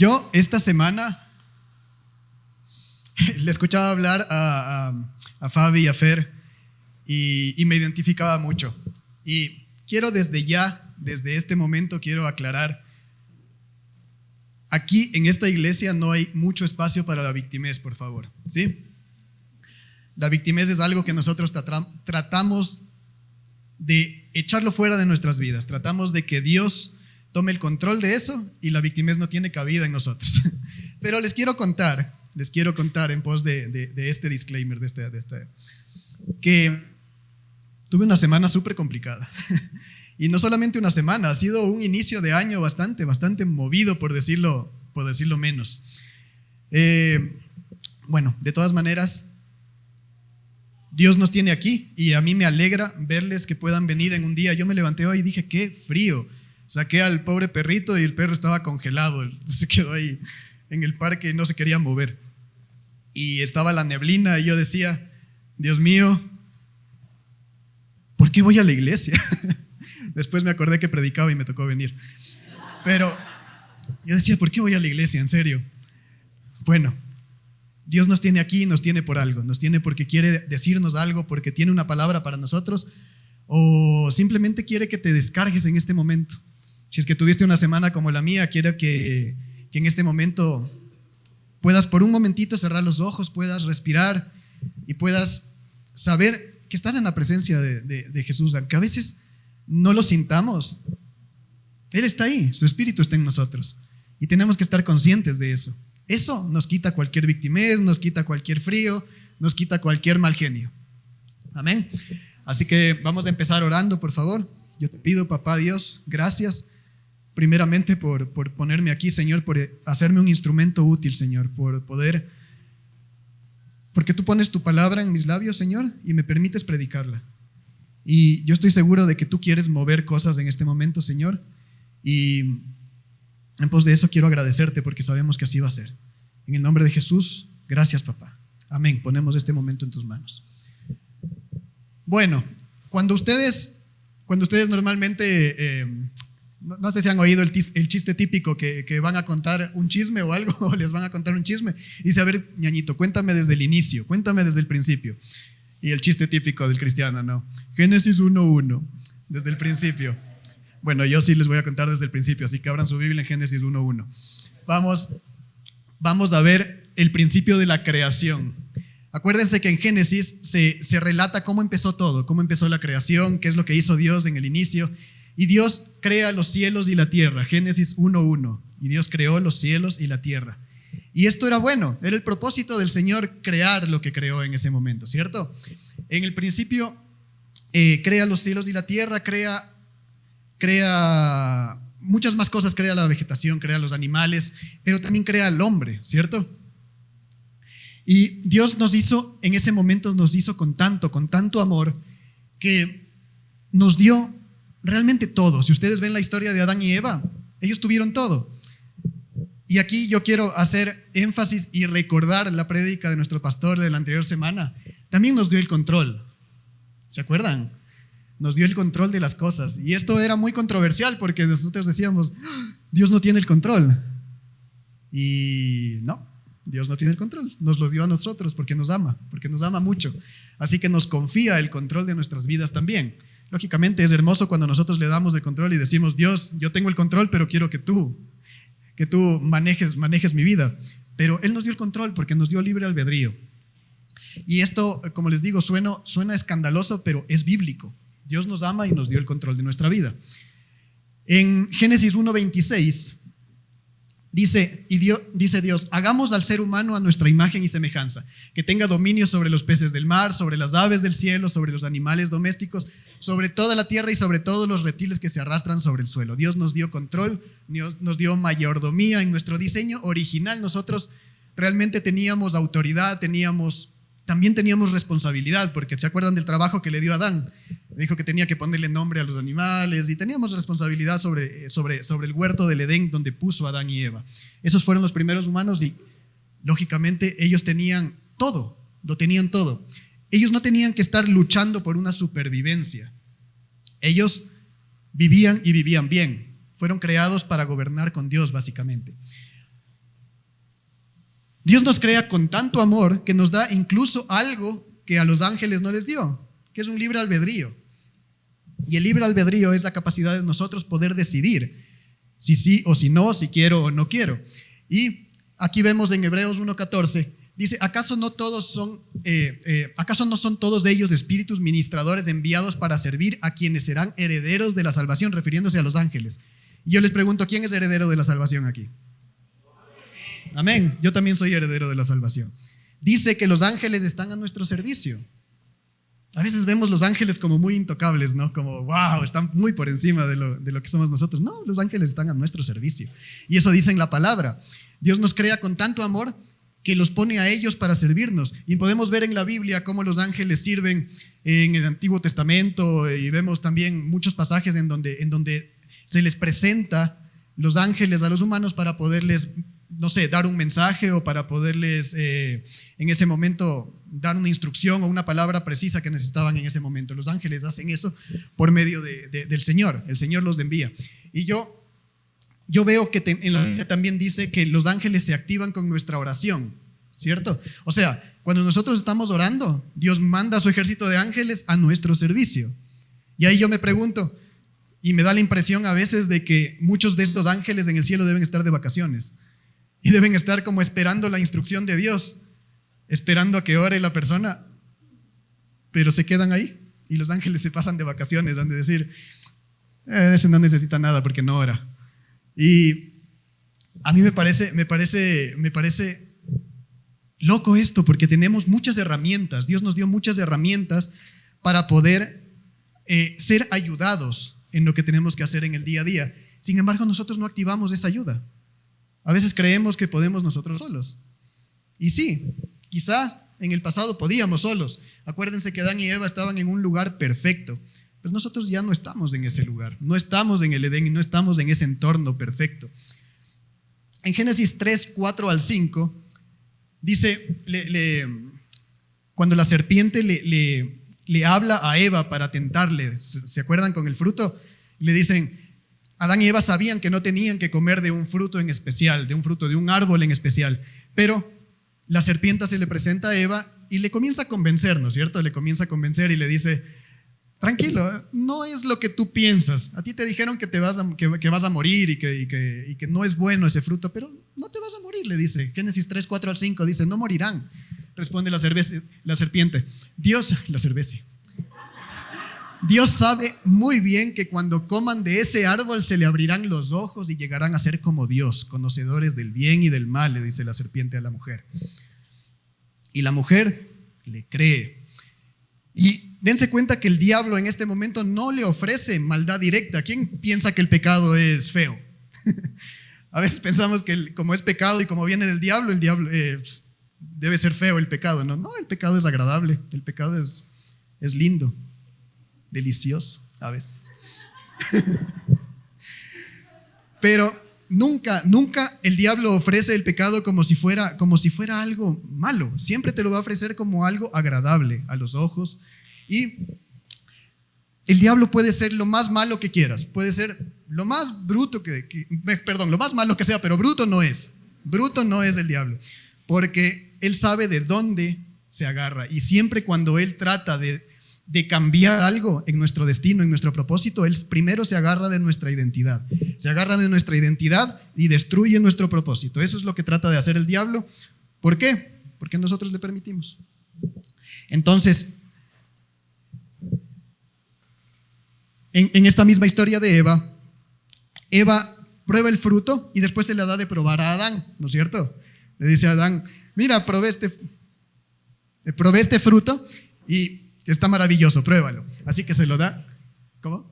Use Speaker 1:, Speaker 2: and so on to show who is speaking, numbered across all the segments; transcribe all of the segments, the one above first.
Speaker 1: Yo esta semana le escuchaba hablar a Fabi y a Fer y me identificaba mucho. Y quiero desde este momento, quiero aclarar, aquí en esta iglesia no hay mucho espacio para la victimez, por favor, ¿sí? La victimez es algo que nosotros tratamos de echarlo fuera de nuestras vidas. Tratamos de que Dios tome el control de eso y la victimez no tiene cabida en nosotros. Pero les quiero contar en pos de este disclaimer, que tuve una semana súper complicada. Y no solamente una semana, ha sido un inicio de año bastante movido, por decirlo menos. Bueno, de todas maneras, Dios nos tiene aquí y a mí me alegra verles que puedan venir en un día. Yo me levanté hoy y dije, qué frío. Saqué al pobre perrito y el perro estaba congelado. Se quedó ahí en el parque y no se quería mover. Y estaba la neblina y yo decía, Dios mío, ¿por qué voy a la iglesia? Después me acordé que predicaba y me tocó venir. Pero yo decía, ¿por qué voy a la iglesia? En serio. Bueno, Dios nos tiene aquí y nos tiene por algo. Nos tiene porque quiere decirnos algo, porque tiene una palabra para nosotros, o simplemente quiere que te descargues en este momento. Si es que tuviste una semana como la mía, quiero que en este momento puedas por un momentito cerrar los ojos, puedas respirar y puedas saber que estás en la presencia de Jesús, aunque a veces no lo sintamos. Él está ahí, su espíritu está en nosotros y tenemos que estar conscientes de eso. Eso nos quita cualquier victimez, nos quita cualquier frío, nos quita cualquier mal genio. Amén. Así que vamos a empezar orando, por favor. Yo te pido, papá Dios, gracias primeramente por ponerme aquí, Señor, por hacerme un instrumento útil, Señor, porque tú pones tu palabra en mis labios, Señor, y me permites predicarla. Y yo estoy seguro de que tú quieres mover cosas en este momento, Señor, y en pos de eso quiero agradecerte porque sabemos que así va a ser. En el nombre de Jesús, gracias, papá. Amén. Ponemos este momento en tus manos. Bueno, cuando ustedes normalmente, no sé si han oído el chiste típico que van a contar un chisme o algo, o les van a contar un chisme, y dice, a ver, ñañito, cuéntame desde el inicio, cuéntame desde el principio. Y el chiste típico del cristiano, ¿no? Génesis 1:1, desde el principio. Bueno, yo sí les voy a contar desde el principio, así que abran su Biblia en Génesis 1:1. Vamos a ver el principio de la creación. Acuérdense que en Génesis se relata cómo empezó todo, cómo empezó la creación, qué es lo que hizo Dios en el inicio. Y Dios crea los cielos y la tierra, Génesis 1:1. Y Dios creó los cielos y la tierra. Y esto era bueno, era el propósito del Señor crear lo que creó en ese momento, ¿cierto? En el principio crea los cielos y la tierra, crea muchas más cosas, crea la vegetación, crea los animales, pero también crea al hombre, ¿cierto? Y Dios en ese momento nos hizo con tanto amor, que nos dio realmente todo. Si ustedes ven la historia de Adán y Eva, ellos tuvieron todo. Y aquí yo quiero hacer énfasis y recordar la prédica de nuestro pastor de la anterior semana. También nos dio el control. ¿Se acuerdan? Nos dio el control de las cosas. Y esto era muy controversial porque nosotros decíamos, Dios no tiene el control. Y no, Dios no tiene el control. Nos lo dio a nosotros porque nos ama mucho. Así que nos confía el control de nuestras vidas también. Lógicamente es hermoso cuando nosotros le damos el control y decimos, Dios, yo tengo el control, pero quiero que tú manejes mi vida. Pero Él nos dio el control porque nos dio libre albedrío. Y esto, como les digo, suena escandaloso, pero es bíblico. Dios nos ama y nos dio el control de nuestra vida. En Génesis 1:26 dice Dios, hagamos al ser humano a nuestra imagen y semejanza, que tenga dominio sobre los peces del mar, sobre las aves del cielo, sobre los animales domésticos, sobre toda la tierra y sobre todos los reptiles que se arrastran sobre el suelo. Dios nos dio control, Dios nos dio mayordomía. En nuestro diseño original nosotros realmente teníamos autoridad, también teníamos responsabilidad, porque ¿se acuerdan del trabajo que le dio a Adán? Dijo que tenía que ponerle nombre a los animales y teníamos responsabilidad sobre el huerto del Edén donde puso a Adán y Eva. Esos fueron los primeros humanos y lógicamente ellos tenían todo, lo tenían todo. Ellos no tenían que estar luchando por una supervivencia. Ellos vivían y vivían bien. Fueron creados para gobernar con Dios, básicamente. Dios nos crea con tanto amor que nos da incluso algo que a los ángeles no les dio, que es un libre albedrío. Y el libre albedrío es la capacidad de nosotros poder decidir si sí o si no, si quiero o no quiero. Y aquí vemos en Hebreos 1:14, dice, ¿acaso no son todos ellos espíritus ministradores enviados para servir a quienes serán herederos de la salvación? Refiriéndose a los ángeles. Y yo les pregunto, ¿quién es heredero de la salvación aquí? Amén. Yo también soy heredero de la salvación. Dice que los ángeles están a nuestro servicio. A veces vemos los ángeles como muy intocables, ¿no? Como, wow, están muy por encima de lo que somos nosotros. No, los ángeles están a nuestro servicio. Y eso dice en la palabra. Dios nos crea con tanto amor que los pone a ellos para servirnos. Y podemos ver en la Biblia cómo los ángeles sirven en el Antiguo Testamento, y vemos también muchos pasajes en donde se les presenta los ángeles a los humanos para poderles, no sé, dar un mensaje o para poderles en ese momento dar una instrucción o una palabra precisa que necesitaban en ese momento. Los ángeles hacen eso por medio del Señor. El Señor los envía. Y yo veo que en la Biblia también dice que los ángeles se activan con nuestra oración, ¿cierto? O sea, cuando nosotros estamos orando, Dios manda a su ejército de ángeles a nuestro servicio. Y ahí yo me pregunto, y me da la impresión a veces de que muchos de estos ángeles en el cielo deben estar de vacaciones y deben estar como esperando la instrucción de Dios, esperando a que ore la persona, pero se quedan ahí y los ángeles se pasan de vacaciones, han de decir, ese no necesita nada porque no ora. Y a mí me parece loco esto, porque tenemos muchas herramientas. Dios nos dio muchas herramientas para poder ser ayudados en lo que tenemos que hacer en el día a día. Sin embargo, nosotros no activamos esa ayuda. A veces creemos que podemos nosotros solos. Y sí, quizá en el pasado podíamos solos. Acuérdense que Adán y Eva estaban en un lugar perfecto, pero nosotros ya no estamos en ese lugar. No estamos en el Edén y no estamos en ese entorno perfecto. En Génesis 3:4-5 dice, cuando la serpiente le habla a Eva para tentarle, ¿se acuerdan con el fruto? Le dicen, Adán y Eva sabían que no tenían que comer de un fruto en especial, de un árbol en especial, pero la serpiente se le presenta a Eva y le comienza a convencer, ¿no es cierto? Le comienza a convencer y le dice, tranquilo, no es lo que tú piensas. A ti te dijeron que vas a morir y que no es bueno ese fruto, pero no te vas a morir, le dice. Génesis 3:4-5 dice, no morirán. Responde la serpiente. Dios sabe muy bien que cuando coman de ese árbol se le abrirán los ojos y llegarán a ser como Dios, conocedores del bien y del mal, le dice la serpiente a la mujer. Y la mujer le cree. Y dense cuenta que el diablo en este momento no le ofrece maldad directa. ¿Quién piensa que el pecado es feo? A veces pensamos que como es pecado y como viene del diablo, el diablo debe ser feo el pecado. No, el pecado es agradable, el pecado es lindo, delicioso a veces. Pero nunca el diablo ofrece el pecado como si fuera algo malo. Siempre te lo va a ofrecer como algo agradable a los ojos. Y el diablo puede ser lo más malo que quieras, puede ser lo más bruto lo más malo que sea, pero bruto no es el diablo, porque él sabe de dónde se agarra, y siempre cuando él trata de cambiar algo en nuestro destino, en nuestro propósito, él primero se agarra de nuestra identidad, y destruye nuestro propósito. Eso es lo que trata de hacer el diablo. ¿Por qué? Porque nosotros le permitimos. Entonces, en esta misma historia de Eva prueba el fruto y después se le da de probar a Adán, ¿no es cierto? Le dice a Adán, mira, probé este fruto y está maravilloso, pruébalo. Así que se lo da. ¿Cómo?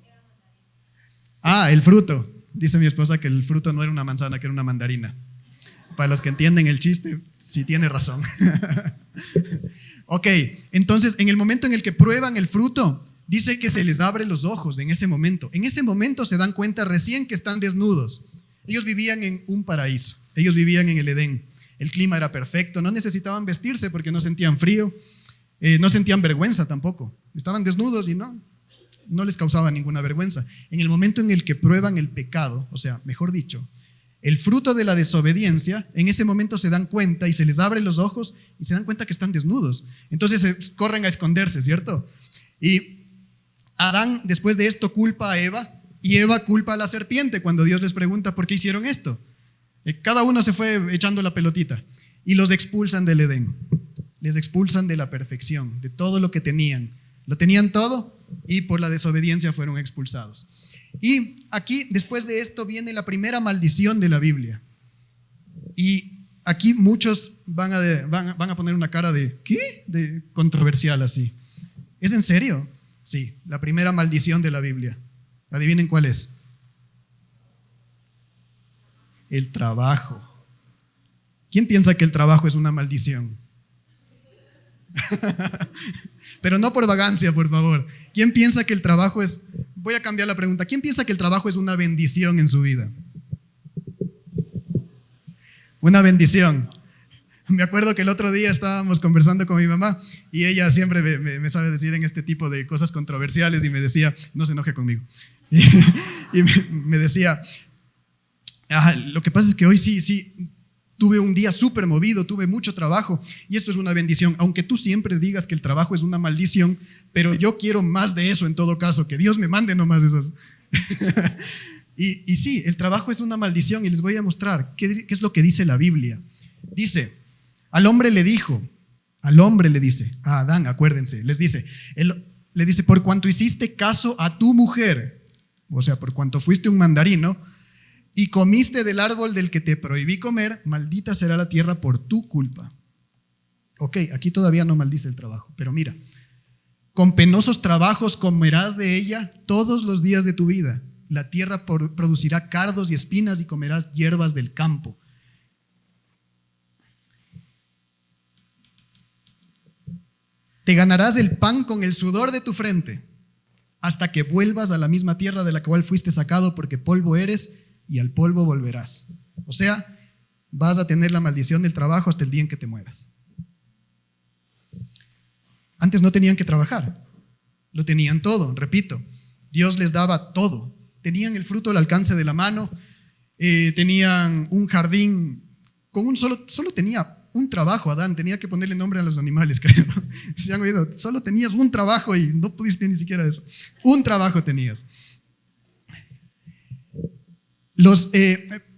Speaker 1: El fruto. Dice mi esposa que el fruto no era una manzana, que era una mandarina. Para los que entienden el chiste, sí tiene razón. Ok, entonces en el momento en el que prueban el fruto, dice que se les abre los ojos en ese momento. En ese momento se dan cuenta recién que están desnudos. Ellos vivían en un paraíso, ellos vivían en el Edén. El clima era perfecto, no necesitaban vestirse porque no sentían frío, no sentían vergüenza tampoco. Estaban desnudos y no les causaba ninguna vergüenza. En el momento en el que prueban el pecado, o sea, mejor dicho, el fruto de la desobediencia, en ese momento se dan cuenta y se les abren los ojos y se dan cuenta que están desnudos. Entonces corren a esconderse, ¿cierto? Y Adán, después de esto, culpa a Eva y Eva culpa a la serpiente cuando Dios les pregunta por qué hicieron esto. Cada uno se fue echando la pelotita y los expulsan del Edén. Les expulsan de la perfección, de todo lo que tenían. Lo tenían todo y por la desobediencia fueron expulsados. Y aquí, después de esto, viene la primera maldición de la Biblia. Y aquí muchos van a poner una cara de ¿qué? De controversial así. ¿Es en serio? Sí, la primera maldición de la Biblia. Adivinen cuál es. El trabajo. ¿Quién piensa que el trabajo es una maldición? Pero no por vagancia, por favor. ¿Quién piensa que el trabajo es... Voy a cambiar la pregunta. ¿Quién piensa que el trabajo es una bendición en su vida? Una bendición. Me acuerdo que el otro día estábamos conversando con mi mamá y ella siempre me sabe decir en este tipo de cosas controversiales y me decía, no se enoje conmigo. Y me decía, lo que pasa es que hoy sí, tuve un día súper movido, tuve mucho trabajo y esto es una bendición, aunque tú siempre digas que el trabajo es una maldición, pero yo quiero más de eso en todo caso, que Dios me mande nomás esas. y sí, el trabajo es una maldición y les voy a mostrar qué es lo que dice la Biblia. Dice, al hombre le dice, a Adán, acuérdense, le dice, por cuanto hiciste caso a tu mujer, o sea, por cuanto fuiste un mandarino, y comiste del árbol del que te prohibí comer, maldita será la tierra por tu culpa. Ok, aquí todavía no maldice el trabajo, pero mira, con penosos trabajos comerás de ella todos los días de tu vida. La tierra producirá cardos y espinas y comerás hierbas del campo. Te ganarás el pan con el sudor de tu frente, hasta que vuelvas a la misma tierra de la cual fuiste sacado, porque polvo eres y al polvo volverás. O sea, vas a tener la maldición del trabajo hasta el día en que te mueras. Antes no tenían que trabajar, lo tenían todo, repito, Dios les daba todo. Tenían el fruto al alcance de la mano, tenían un jardín, solo tenía un trabajo. Adán tenía que ponerle nombre a los animales, creo. ¿Se han oído? Solo tenías un trabajo y no pudiste ni siquiera eso. Un trabajo tenías.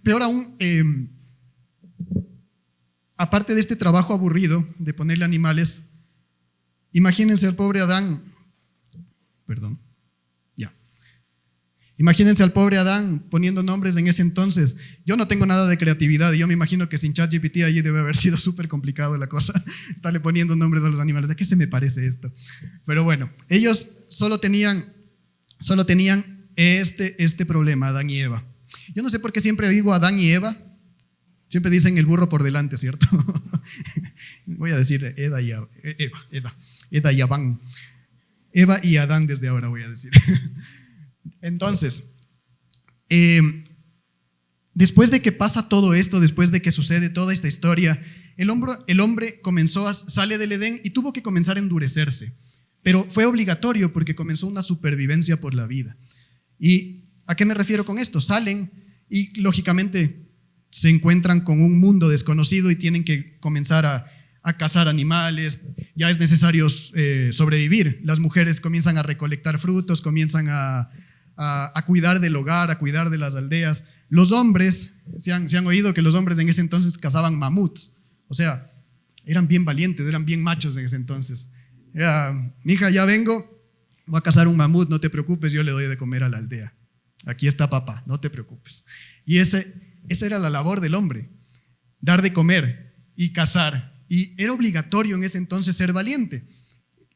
Speaker 1: Peor aún, aparte de este trabajo aburrido de ponerle animales, imagínense al pobre Adán, imagínense al pobre Adán poniendo nombres en ese entonces. Yo no tengo nada de creatividad y yo me imagino que sin ChatGPT allí debe haber sido súper complicado la cosa, estarle poniendo nombres a los animales. ¿A qué se me parece esto? Pero bueno, ellos solo tenían este problema, Adán y Eva. Yo no sé por qué siempre digo Adán y Eva, siempre dicen el burro por delante, ¿cierto? Voy a decir Eda y Abán. Eva y Adán desde ahora voy a decir. Entonces, después de que pasa todo esto, después de que sucede toda esta historia, el hombre sale del Edén y tuvo que comenzar a endurecerse. Pero fue obligatorio porque comenzó una supervivencia por la vida. ¿Y a qué me refiero con esto? Salen y lógicamente se encuentran con un mundo desconocido y tienen que comenzar a cazar animales. Ya es necesario sobrevivir. Las mujeres comienzan a recolectar frutos, comienzan a cuidar del hogar, a cuidar de las aldeas. Los hombres, se han oído que los hombres en ese entonces cazaban mamuts. O sea, eran bien valientes, eran bien machos en ese entonces. Mija, ya vengo, voy a cazar un mamut, no te preocupes, yo le doy de comer a la aldea. Aquí está papá, no te preocupes. Y esa era la labor del hombre, dar de comer y cazar. Y era obligatorio en ese entonces ser valiente.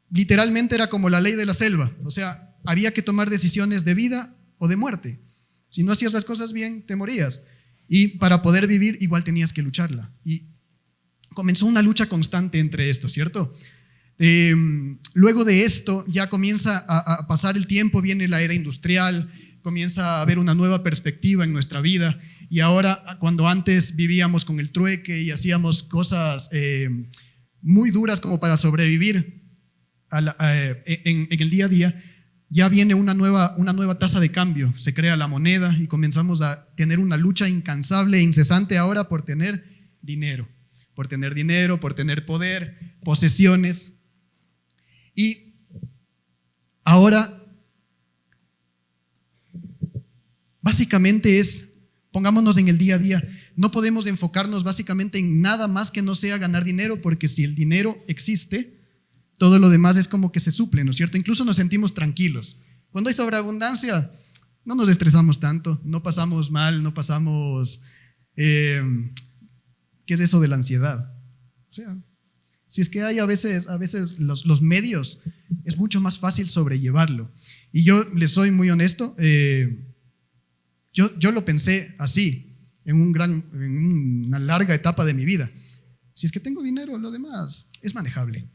Speaker 1: Literalmente era como la ley de la selva. O sea, había que tomar decisiones de vida o de muerte. Si no hacías las cosas bien, te morías. Y para poder vivir, igual tenías que lucharla. Y comenzó una lucha constante entre esto, ¿cierto? Luego de esto, ya comienza a pasar el tiempo, viene la era industrial, comienza a haber una nueva perspectiva en nuestra vida. Y ahora, cuando antes vivíamos con el trueque y hacíamos cosas muy duras como para sobrevivir en el día a día, ya viene una nueva tasa de cambio, se crea la moneda y comenzamos a tener una lucha incansable e incesante ahora por tener dinero, por tener poder, posesiones. Y ahora, básicamente pongámonos en el día a día, no podemos enfocarnos básicamente en nada más que no sea ganar dinero, porque si el dinero existe, todo lo demás es como que se suple, ¿no es cierto? Incluso nos sentimos tranquilos. Cuando hay sobreabundancia, no nos estresamos tanto, no pasamos mal, no pasamos... ¿qué es eso de la ansiedad? O sea, si es que hay a veces los medios, es mucho más fácil sobrellevarlo. Y yo les soy muy honesto, yo lo pensé así, en una larga etapa de mi vida. Si es que tengo dinero, lo demás es manejable.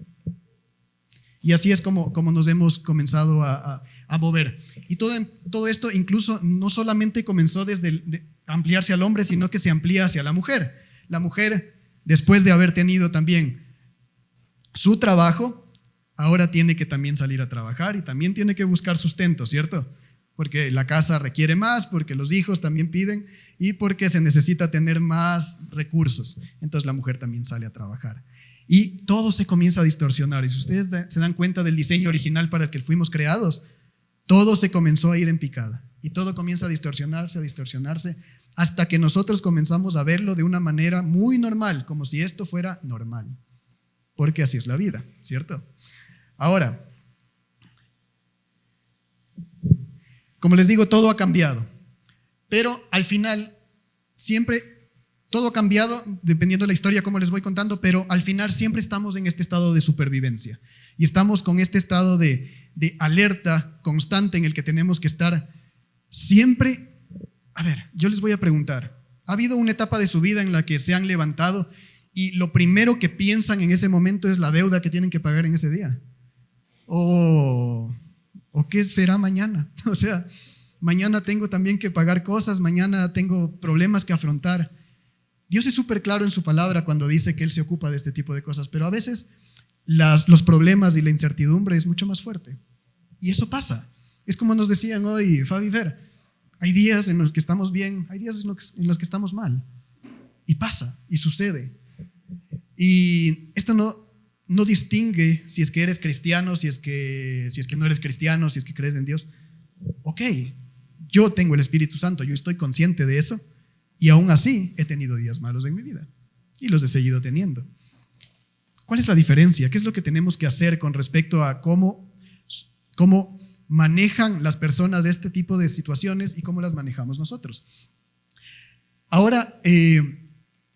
Speaker 1: Y así es como nos hemos comenzado a mover. Y todo esto incluso no solamente comenzó desde ampliarse al hombre, sino que se amplía hacia la mujer. La mujer, después de haber tenido también su trabajo, ahora tiene que también salir a trabajar y también tiene que buscar sustento, ¿cierto? Porque la casa requiere más, porque los hijos también piden y porque se necesita tener más recursos. Entonces la mujer también sale a trabajar. Y todo se comienza a distorsionar. Y si ustedes se dan cuenta del diseño original para el que fuimos creados, todo se comenzó a ir en picada. Y todo comienza a distorsionarse, hasta que nosotros comenzamos a verlo de una manera muy normal, como si esto fuera normal. Porque así es la vida, ¿cierto? Ahora, como les digo, todo ha cambiado. Pero al final, siempre... Todo ha cambiado dependiendo de la historia, como les voy contando, pero al final siempre estamos en este estado de supervivencia y estamos con este estado de alerta constante en el que tenemos que estar siempre. A ver, yo les voy a preguntar, ¿ha habido una etapa de su vida en la que se han levantado y lo primero que piensan en ese momento es la deuda que tienen que pagar en ese día? ¿O qué será mañana? O sea, mañana tengo también que pagar cosas, mañana tengo problemas que afrontar. Dios es súper claro en su palabra cuando dice que Él se ocupa de este tipo de cosas, pero a veces los problemas y la incertidumbre es mucho más fuerte. Y eso pasa. Es como nos decían hoy, Fabi Ver, hay días en los que estamos bien, hay días en los que estamos mal. Y pasa, y sucede. Y esto no distingue si es que eres cristiano, si es que no eres cristiano, si es que crees en Dios. Ok, yo tengo el Espíritu Santo, yo estoy consciente de eso. Y aún así he tenido días malos en mi vida y los he seguido teniendo. ¿Cuál es la diferencia? ¿Qué es lo que tenemos que hacer con respecto a cómo manejan las personas de este tipo de situaciones y cómo las manejamos nosotros? Ahora,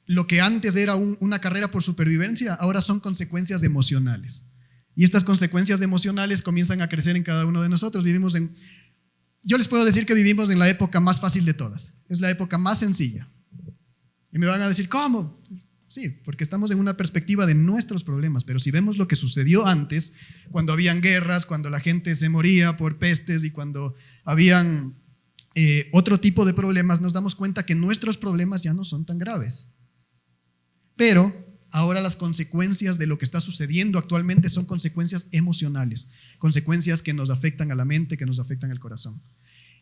Speaker 1: lo que antes era una carrera por supervivencia, ahora son consecuencias emocionales. Y estas consecuencias emocionales comienzan a crecer en cada uno de nosotros. Yo les puedo decir que vivimos en la época más fácil de todas. Es la época más sencilla. Y me van a decir, ¿cómo? Sí, porque estamos en una perspectiva de nuestros problemas. Pero si vemos lo que sucedió antes, cuando habían guerras, cuando la gente se moría por pestes y cuando habían otro tipo de problemas, nos damos cuenta que nuestros problemas ya no son tan graves. Pero ahora las consecuencias de lo que está sucediendo actualmente son consecuencias emocionales, consecuencias que nos afectan a la mente, que nos afectan al corazón.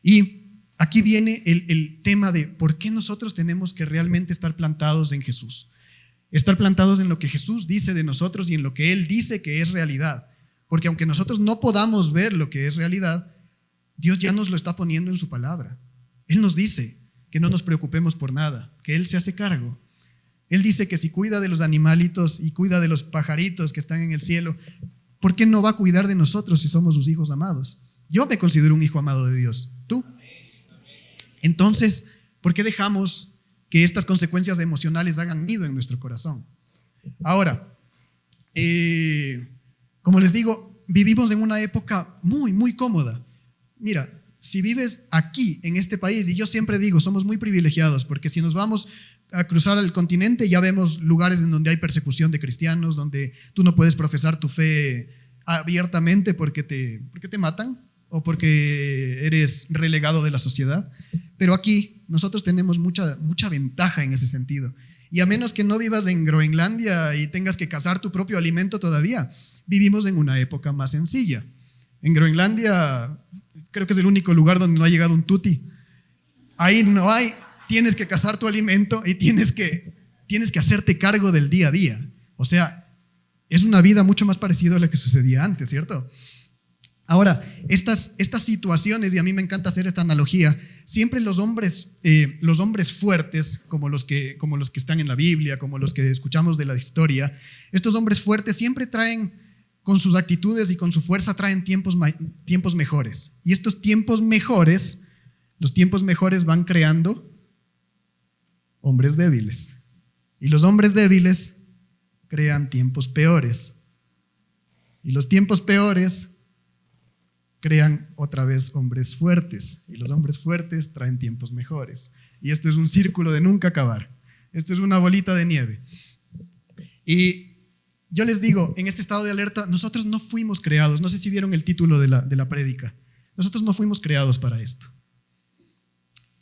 Speaker 1: Y aquí viene el tema de por qué nosotros tenemos que realmente estar plantados en Jesús. Estar plantados en lo que Jesús dice de nosotros y en lo que Él dice que es realidad. Porque aunque nosotros no podamos ver lo que es realidad, Dios ya nos lo está poniendo en su palabra. Él nos dice que no nos preocupemos por nada, que Él se hace cargo. Él dice que si cuida de los animalitos y cuida de los pajaritos que están en el cielo, ¿por qué no va a cuidar de nosotros si somos sus hijos amados? Yo me considero un hijo amado de Dios. ¿Tú? Entonces, ¿por qué dejamos que estas consecuencias emocionales hagan nido en nuestro corazón? Ahora, como les digo, vivimos en una época muy, muy cómoda. Mira, si vives aquí, en este país, y yo siempre digo, somos muy privilegiados, porque si nos vamos a cruzar el continente, ya vemos lugares en donde hay persecución de cristianos, donde tú no puedes profesar tu fe abiertamente porque te matan o porque eres relegado de la sociedad. Pero aquí nosotros tenemos mucha ventaja en ese sentido. Y a menos que no vivas en Groenlandia y tengas que cazar tu propio alimento todavía, vivimos en una época más sencilla. En Groenlandia Creo que es el único lugar donde no ha llegado un tuti. Ahí no hay, tienes que cazar tu alimento y tienes que hacerte cargo del día a día. O sea, es una vida mucho más parecida a la que sucedía antes, ¿cierto? Ahora, estas situaciones, y a mí me encanta hacer esta analogía, siempre los hombres fuertes, como los que están en la Biblia, como los que escuchamos de la historia, estos hombres fuertes siempre traen, con sus actitudes y con su fuerza, traen tiempos mejores. Y estos tiempos mejores, los tiempos mejores van creando hombres débiles. Y los hombres débiles crean tiempos peores. Y los tiempos peores crean otra vez hombres fuertes, y los hombres fuertes traen tiempos mejores. Y esto es un círculo de nunca acabar. Esto es una bolita de nieve. Y yo les digo, en este estado de alerta, nosotros no fuimos creados. No sé si vieron el título de la prédica. Nosotros no fuimos creados para esto.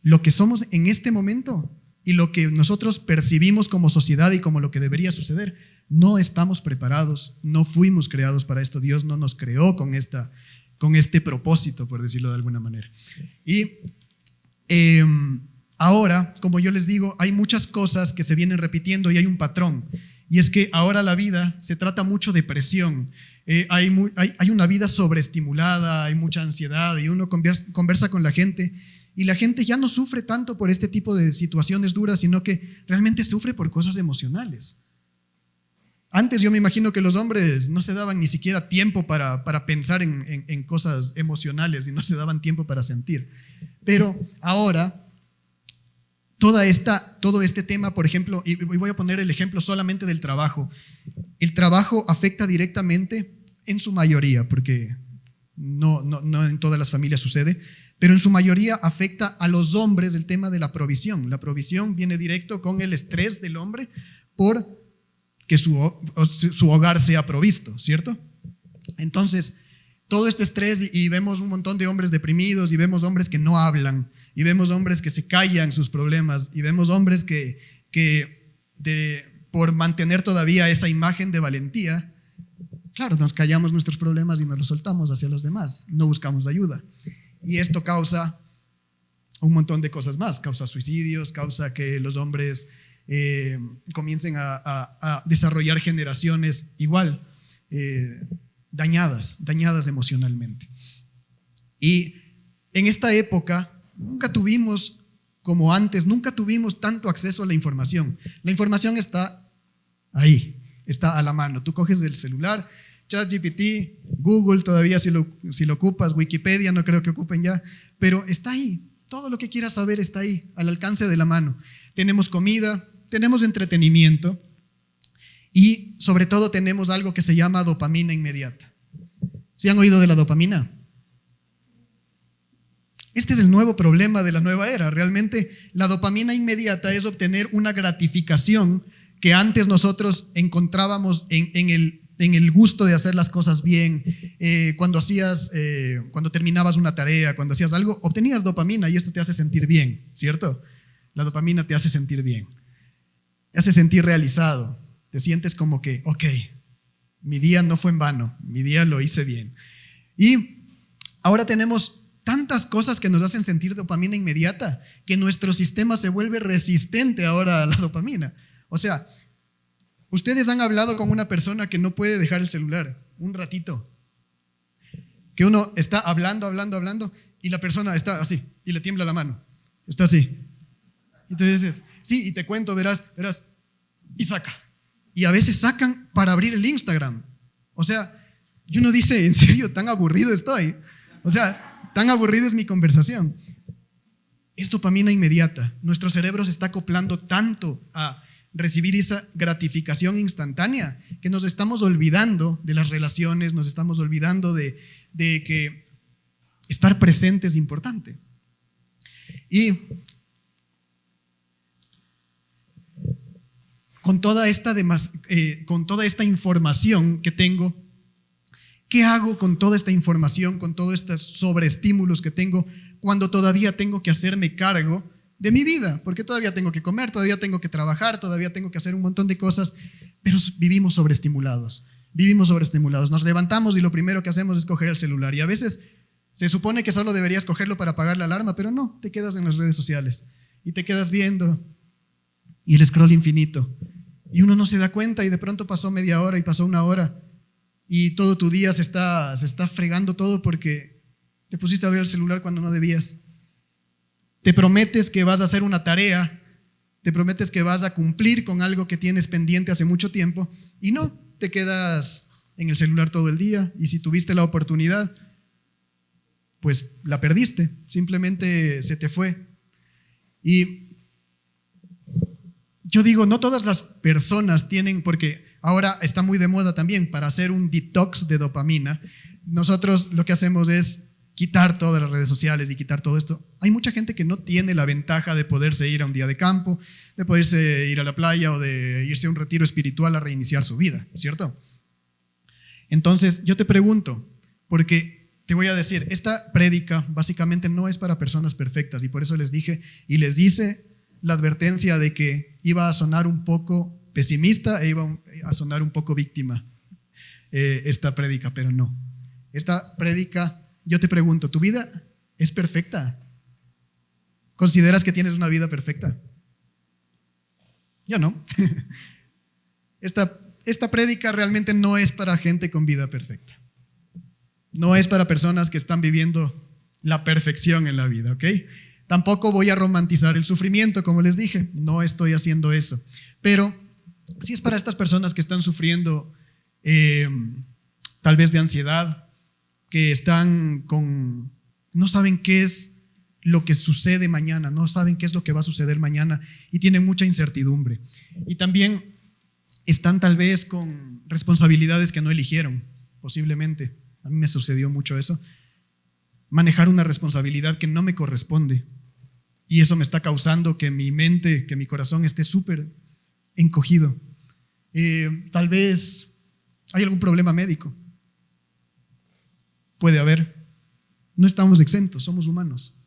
Speaker 1: Lo que somos en este momento y lo que nosotros percibimos como sociedad y como lo que debería suceder, no estamos preparados, no fuimos creados para esto. Dios no nos creó con este propósito, por decirlo de alguna manera. Y ahora, como yo les digo, hay muchas cosas que se vienen repitiendo y hay un patrón. Y es que ahora la vida se trata mucho de presión. Hay una vida sobreestimulada, hay mucha ansiedad, y uno conversa con la gente y la gente ya no sufre tanto por este tipo de situaciones duras, sino que realmente sufre por cosas emocionales. Antes yo me imagino que los hombres no se daban ni siquiera tiempo para pensar en cosas emocionales y no se daban tiempo para sentir. Pero ahora, todo este tema, por ejemplo, y voy a poner el ejemplo solamente del trabajo. El trabajo afecta directamente, en su mayoría, porque no en todas las familias sucede, pero en su mayoría afecta a los hombres el tema de la provisión. La provisión viene directo con el estrés del hombre por que su hogar sea provisto, ¿cierto? Entonces, todo este estrés, y vemos un montón de hombres deprimidos, y vemos hombres que no hablan, y vemos hombres que se callan sus problemas, y vemos hombres que por mantener todavía esa imagen de valentía, claro, nos callamos nuestros problemas y nos los soltamos hacia los demás, no buscamos ayuda. Y esto causa un montón de cosas más, causa suicidios, causa que los hombres comiencen a desarrollar generaciones igual, dañadas emocionalmente. Y en esta época nunca tuvimos, como antes, nunca tuvimos tanto acceso a la información. La información está ahí, está a la mano. Tú coges el celular, ChatGPT, Google todavía si lo ocupas, Wikipedia no creo que ocupen ya, pero está ahí. Todo lo que quieras saber está ahí, al alcance de la mano. Tenemos comida, tenemos entretenimiento y sobre todo tenemos algo que se llama dopamina inmediata. ¿Sí han oído de la dopamina? Este es el nuevo problema de la nueva era. Realmente la dopamina inmediata es obtener una gratificación que antes nosotros encontrábamos en el gusto de hacer las cosas bien. Cuando terminabas una tarea, cuando hacías algo, obtenías dopamina y esto te hace sentir bien, ¿cierto? La dopamina te hace sentir bien, te hace sentir realizado. Te sientes como que, ok, mi día no fue en vano, mi día lo hice bien. Y ahora tenemos tantas cosas que nos hacen sentir dopamina inmediata que nuestro sistema se vuelve resistente ahora a la dopamina. O sea, ustedes han hablado con una persona que no puede dejar el celular un ratito, que uno está hablando y la persona está así y le tiembla la mano, está así. Entonces dices, sí, y te cuento, verás, y saca. Y a veces sacan para abrir el Instagram. O sea, y uno dice, ¿en serio? ¿Tan aburrido estoy? O sea, tan aburrido es mi conversación. Es dopamina inmediata. Nuestro cerebro se está acoplando tanto a recibir esa gratificación instantánea que nos estamos olvidando de las relaciones, nos estamos olvidando de que estar presente es importante. Y con toda esta información que tengo, ¿qué hago con toda esta información, con todos estos sobreestímulos que tengo cuando todavía tengo que hacerme cargo de mi vida? Porque todavía tengo que comer, todavía tengo que trabajar, todavía tengo que hacer un montón de cosas, pero vivimos sobreestimulados. Nos levantamos y lo primero que hacemos es coger el celular y a veces Se supone que solo deberías cogerlo para apagar la alarma, pero no, te quedas en las redes sociales y te quedas viendo y el scroll infinito. Y uno no se da cuenta y de pronto pasó media hora y pasó una hora y todo tu día se está fregando todo porque te pusiste a ver el celular cuando no debías. Te prometes que vas a hacer una tarea, te prometes que vas a cumplir con algo que tienes pendiente hace mucho tiempo y no, te quedas en el celular todo el día y si tuviste la oportunidad, pues la perdiste, simplemente se te fue. Y yo digo, no todas las personas tienen, porque ahora está muy de moda también para hacer un detox de dopamina. Nosotros lo que hacemos es quitar todas las redes sociales y quitar todo esto. Hay mucha gente que no tiene la ventaja de poderse ir a un día de campo, de poderse ir a la playa o de irse a un retiro espiritual a reiniciar su vida, ¿cierto? Entonces, yo te pregunto, porque te voy a decir, esta prédica básicamente no es para personas perfectas y por eso les dije y les hice la advertencia de que iba a sonar un poco pesimista e iba a sonar un poco víctima esta prédica, pero no. Esta prédica, yo te pregunto, ¿tu vida es perfecta? ¿Consideras que tienes una vida perfecta? Yo no. Esta prédica realmente no es para gente con vida perfecta. No es para personas que están viviendo la perfección en la vida, ¿ok? Tampoco voy a romantizar el sufrimiento, como les dije, no estoy haciendo eso. Pero sí es para estas personas que están sufriendo tal vez de ansiedad, que están no saben qué es lo que sucede mañana, no saben qué es lo que va a suceder mañana y tienen mucha incertidumbre. Y también están tal vez con responsabilidades que no eligieron, posiblemente. A mí me sucedió mucho eso. Manejar una responsabilidad que no me corresponde. Y eso me está causando que mi mente, que mi corazón esté súper encogido. Tal vez hay algún problema médico. Puede haber. No estamos exentos, somos humanos.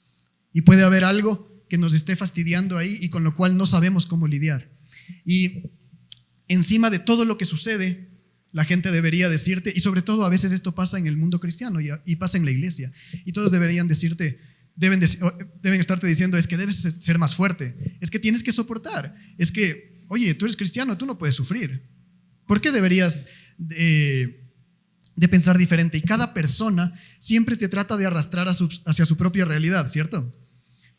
Speaker 1: Y puede haber algo que nos esté fastidiando ahí y con lo cual no sabemos cómo lidiar. Y encima de todo lo que sucede, la gente debería decirte, y sobre todo a veces esto pasa en el mundo cristiano y pasa en la iglesia, y todos deberían decirte, deben estarte diciendo, es que debes ser más fuerte, es que tienes que soportar, es que, oye, tú eres cristiano, tú no puedes sufrir. ¿Por qué deberías de pensar diferente? Y cada persona siempre te trata de arrastrar hacia su propia realidad, ¿cierto?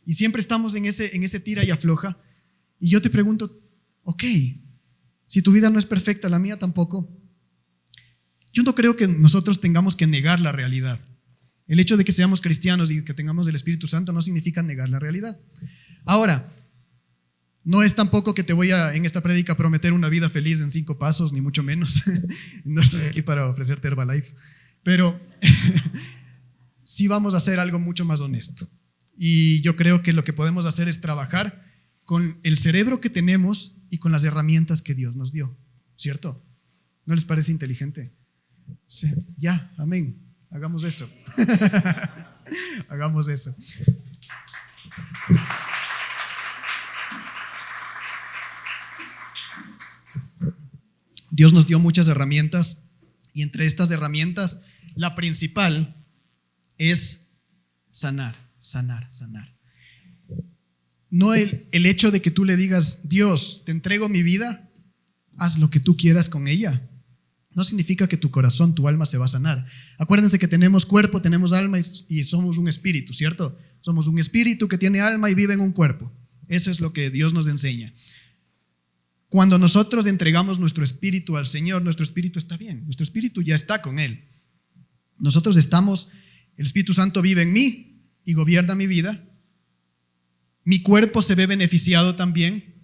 Speaker 1: Y siempre estamos en ese tira y afloja, y yo te pregunto, ok, si tu vida no es perfecta, la mía tampoco, yo no creo que nosotros tengamos que negar la realidad. El hecho de que seamos cristianos y que tengamos el Espíritu Santo no significa negar la realidad. Ahora, no es tampoco que te voy en esta prédica prometer una vida feliz en 5 pasos, ni mucho menos. No estoy aquí para ofrecerte Herbalife. Pero sí vamos a hacer algo mucho más honesto. Y yo creo que lo que podemos hacer es trabajar con el cerebro que tenemos y con las herramientas que Dios nos dio, ¿cierto? ¿No les parece inteligente? Sí, ya, amén. Hagamos eso. Hagamos eso. Dios nos dio muchas herramientas y entre estas herramientas, la principal es sanar. No el hecho de que tú le digas, Dios, te entrego mi vida, haz lo que tú quieras con ella. No significa que tu corazón, tu alma se va a sanar. Acuérdense que tenemos cuerpo, tenemos alma y somos un espíritu, ¿cierto? Somos un espíritu que tiene alma y vive en un cuerpo. Eso es lo que Dios nos enseña. Cuando nosotros entregamos nuestro espíritu al Señor, nuestro espíritu está bien, nuestro espíritu ya está con Él. Nosotros estamos, el Espíritu Santo vive en mí y gobierna mi vida. Mi cuerpo se ve beneficiado también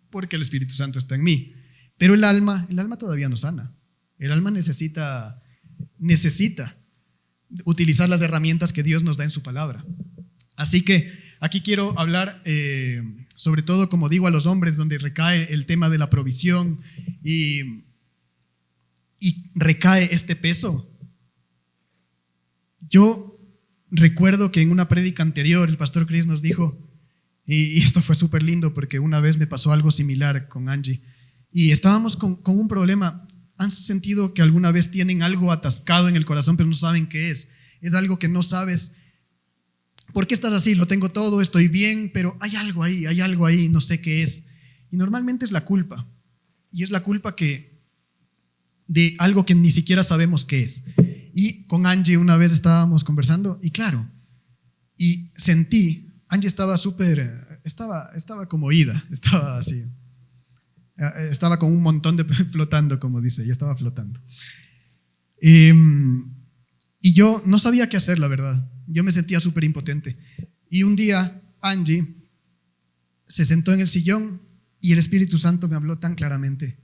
Speaker 1: porque el Espíritu Santo está en mí. Pero el alma todavía no sana. El alma necesita utilizar las herramientas que Dios nos da en su palabra. Así que aquí quiero hablar sobre todo, como digo, a los hombres, donde recae el tema de la provisión y recae este peso. Yo recuerdo que en una prédica anterior el pastor Chris nos dijo, y esto fue súper lindo porque una vez me pasó algo similar con Angie, y estábamos con un problema. ¿Han sentido que alguna vez tienen algo atascado en el corazón pero no saben qué es? es algo que no sabes. ¿Por qué estás así? Lo tengo todo, estoy bien, pero hay algo ahí, no sé qué es. Y normalmente es la culpa. Y es la culpa de algo que ni siquiera sabemos qué es. Y con Angie una vez estábamos conversando y claro, y sentí, Angie estaba estaba como ida, estaba así. Estaba con un montón de flotando, como dice, ella estaba flotando. Y yo no sabía qué hacer, la verdad. Yo me sentía súper impotente. Y un día Angie se sentó en el sillón y el Espíritu Santo me habló tan claramente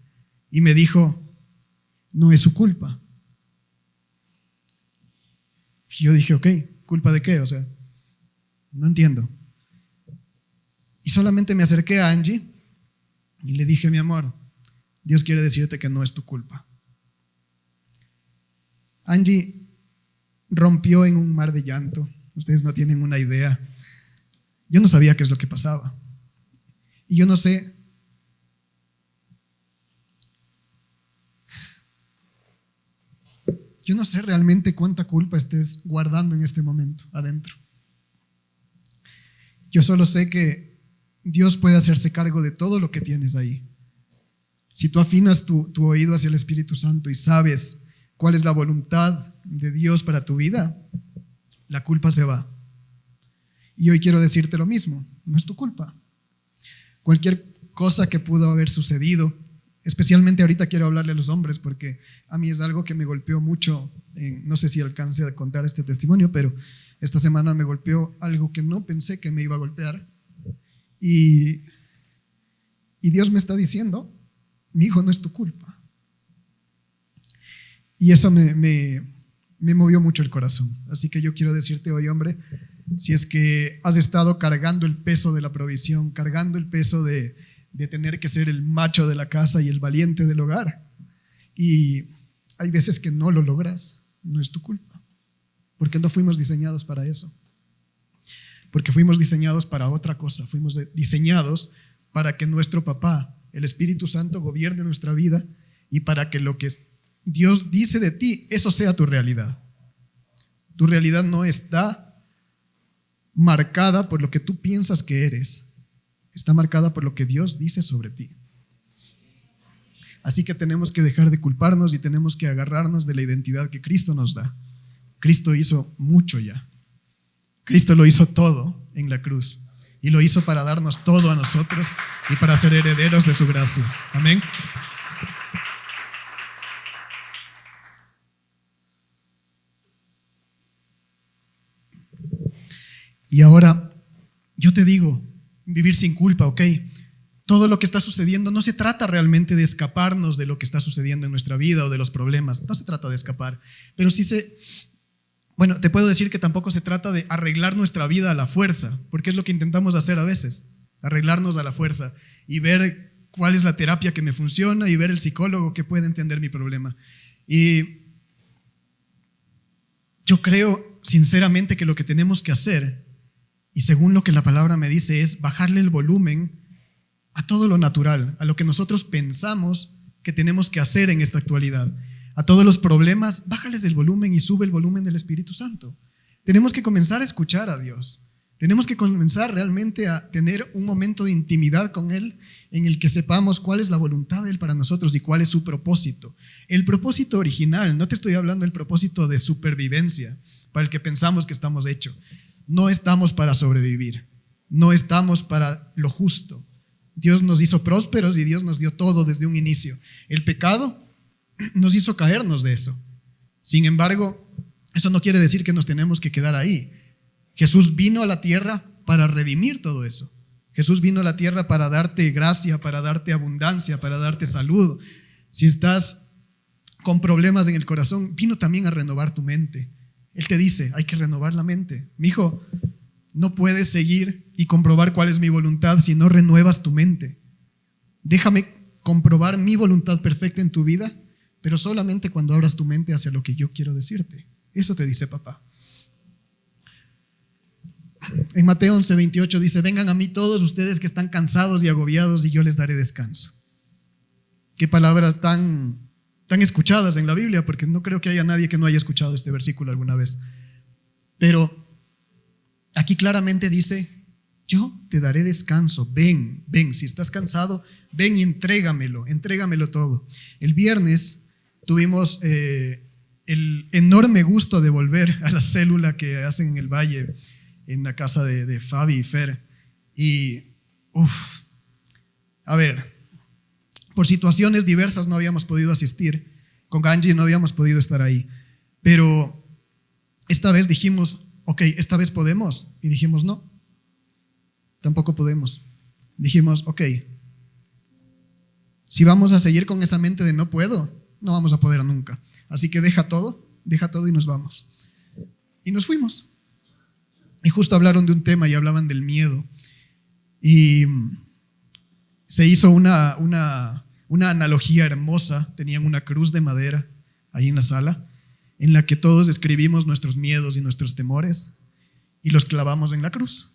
Speaker 1: y me dijo, no es su culpa. Y yo dije, ok, ¿culpa de qué? O sea, no entiendo. Y solamente me acerqué a Angie y le dije, mi amor, Dios quiere decirte que no es tu culpa. Angie rompió en un mar de llanto. Ustedes no tienen una idea. Yo no sabía qué es lo que pasaba. Y yo no sé realmente cuánta culpa estés guardando en este momento adentro. Yo solo sé que Dios puede hacerse cargo de todo lo que tienes ahí. Si tú afinas tu oído hacia el Espíritu Santo y sabes cuál es la voluntad de Dios para tu vida, la culpa se va. Y hoy quiero decirte lo mismo, no es tu culpa. Cualquier cosa que pudo haber sucedido, especialmente ahorita quiero hablarle a los hombres porque a mí es algo que me golpeó mucho. No sé si alcance a contar este testimonio, pero esta semana me golpeó algo que no pensé que me iba a golpear. Y Dios me está diciendo, mi hijo, no es tu culpa. Y eso me movió mucho el corazón. Así que yo quiero decirte hoy, hombre, si es que has estado cargando el peso de la provisión, cargando el peso de tener que ser el macho de la casa y el valiente del hogar, y hay veces que no lo logras, no es tu culpa, porque no fuimos diseñados para eso, porque fuimos diseñados para otra cosa. Fuimos diseñados para que nuestro papá, el Espíritu Santo, gobierne nuestra vida y para que lo que Dios dice de ti, eso sea tu realidad. Tu realidad no está marcada por lo que tú piensas que eres, está marcada por lo que Dios dice sobre ti. Así que tenemos que dejar de culparnos y tenemos que agarrarnos de la identidad que Cristo nos da. Cristo hizo mucho ya. Cristo lo hizo todo en la cruz y lo hizo para darnos todo a nosotros y para ser herederos de su gracia. Amén. Y ahora, yo te digo, vivir sin culpa, ¿ok? Todo lo que está sucediendo no se trata realmente de escaparnos de lo que está sucediendo en nuestra vida o de los problemas. No se trata de escapar, pero sí bueno, te puedo decir que tampoco se trata de arreglar nuestra vida a la fuerza, porque es lo que intentamos hacer a veces, arreglarnos a la fuerza y ver cuál es la terapia que me funciona y ver el psicólogo que puede entender mi problema. Y yo creo sinceramente que lo que tenemos que hacer, y según lo que la palabra me dice, es bajarle el volumen a todo lo natural, a lo que nosotros pensamos que tenemos que hacer en esta actualidad. A todos los problemas, bájales el volumen y sube el volumen del Espíritu Santo. Tenemos que comenzar a escuchar a Dios. Tenemos que comenzar realmente a tener un momento de intimidad con Él en el que sepamos cuál es la voluntad de Él para nosotros y cuál es su propósito. El propósito original, no te estoy hablando del propósito de supervivencia, para el que pensamos que estamos hechos. No estamos para sobrevivir, no estamos para lo justo. Dios nos hizo prósperos y Dios nos dio todo desde un inicio. El pecado nos hizo caernos de eso. Sin embargo, eso no quiere decir que nos tenemos que quedar ahí. Jesús vino a la tierra para redimir todo eso. Jesús vino a la tierra para darte gracia, para darte abundancia, para darte salud. Si estás con problemas en el corazón, vino también a renovar tu mente. Él te dice, hay que renovar la mente. Mijo, no puedes seguir y comprobar cuál es mi voluntad si no renuevas tu mente. Déjame comprobar mi voluntad perfecta en tu vida, pero solamente cuando abras tu mente hacia lo que yo quiero decirte. Eso te dice papá. En Mateo 11:28 dice, vengan a mí todos ustedes que están cansados y agobiados y yo les daré descanso. Qué palabras tan escuchadas en la Biblia, porque no creo que haya nadie que no haya escuchado este versículo alguna vez. Pero aquí claramente dice, yo te daré descanso, ven, si estás cansado, ven y entrégamelo todo. El viernes tuvimos el enorme gusto de volver a la célula que hacen en el Valle, en la casa de Fabi y Fer. Y, a ver, por situaciones diversas no habíamos podido asistir, con Angie no habíamos podido estar ahí, pero esta vez dijimos, ok, esta vez podemos, y dijimos no, tampoco podemos. Dijimos, ok, si vamos a seguir con esa mente de no puedo, no vamos a poder nunca. Así que deja todo y nos vamos. Y nos fuimos. Y justo hablaron de un tema y hablaban del miedo. Y se hizo una analogía hermosa. Tenían una cruz de madera ahí en la sala, en la que todos escribimos nuestros miedos y nuestros temores y los clavamos en la cruz.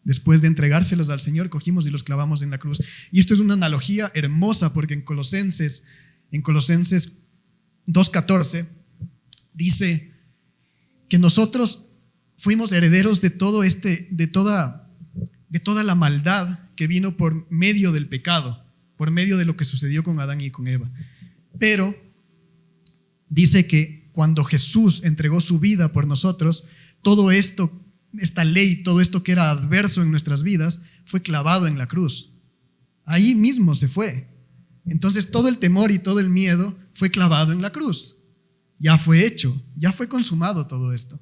Speaker 1: Después de entregárselos al Señor, cogimos y los clavamos en la cruz. Y esto es una analogía hermosa porque en Colosenses 2:14 dice que nosotros fuimos herederos de toda la maldad que vino por medio del pecado, por medio de lo que sucedió con Adán y con Eva. Pero dice que cuando Jesús entregó su vida por nosotros, todo esto, esta ley, todo esto que era adverso en nuestras vidas, fue clavado en la cruz. Ahí mismo se fue. Entonces todo el temor y todo el miedo fue clavado en la cruz. Ya fue hecho, ya fue consumado todo esto.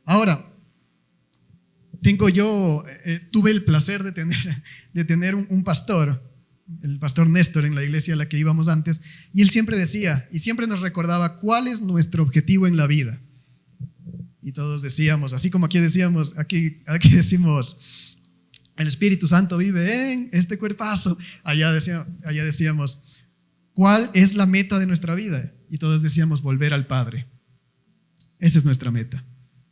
Speaker 1: Ahora, tuve el placer de tener un pastor, el pastor Néstor, en la iglesia a la que íbamos antes, y él siempre decía, y siempre nos recordaba cuál es nuestro objetivo en la vida. Y todos decíamos, así como aquí decíamos, aquí decimos, el Espíritu Santo vive en este cuerpazo. Allá decíamos, ¿cuál es la meta de nuestra vida? Y todos decíamos, volver al Padre. Esa es nuestra meta,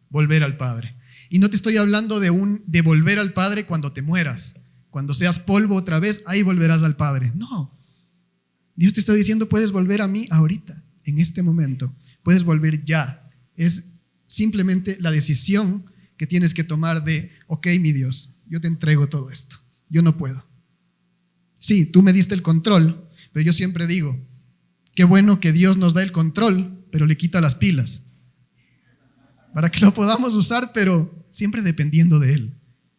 Speaker 1: volver al Padre. Y no te estoy hablando de volver al Padre cuando te mueras, cuando seas polvo otra vez, ahí volverás al Padre. No, Dios te está diciendo, puedes volver a mí ahorita, en este momento, puedes volver ya. Es simplemente la decisión que tienes que tomar de, ok, mi Dios, yo te entrego todo esto, yo no puedo. Sí, tú me diste el control, pero yo siempre digo, qué bueno que Dios nos da el control, pero le quita las pilas, para que lo podamos usar, pero siempre dependiendo de Él,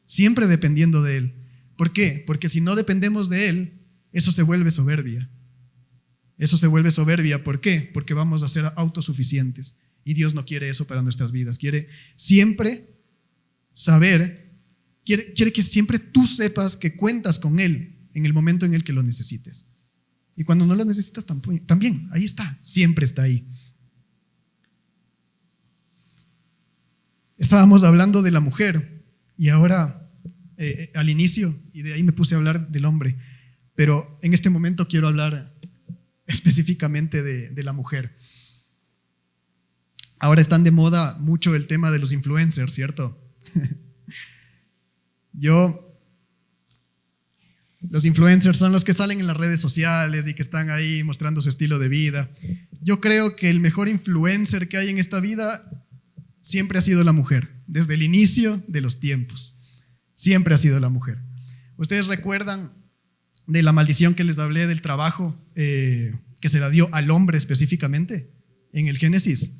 Speaker 1: siempre dependiendo de Él. ¿Por qué? Porque si no dependemos de Él, eso se vuelve soberbia. Eso se vuelve soberbia, ¿por qué? Porque vamos a ser autosuficientes. Y Dios no quiere eso para nuestras vidas. Quiere siempre saber, quiere que siempre tú sepas que cuentas con Él en el momento en el que lo necesites. Y cuando no lo necesitas también, ahí está, siempre está ahí. Estábamos hablando de la mujer y ahora al inicio, y de ahí me puse a hablar del hombre, pero en este momento quiero hablar específicamente de la mujer. Ahora están de moda mucho el tema de los influencers, ¿cierto? Los influencers son los que salen en las redes sociales y que están ahí mostrando su estilo de vida. Yo creo que el mejor influencer que hay en esta vida siempre ha sido la mujer, desde el inicio de los tiempos. Siempre ha sido la mujer. ¿Ustedes recuerdan de la maldición que les hablé del trabajo que se la dio al hombre específicamente en el Génesis?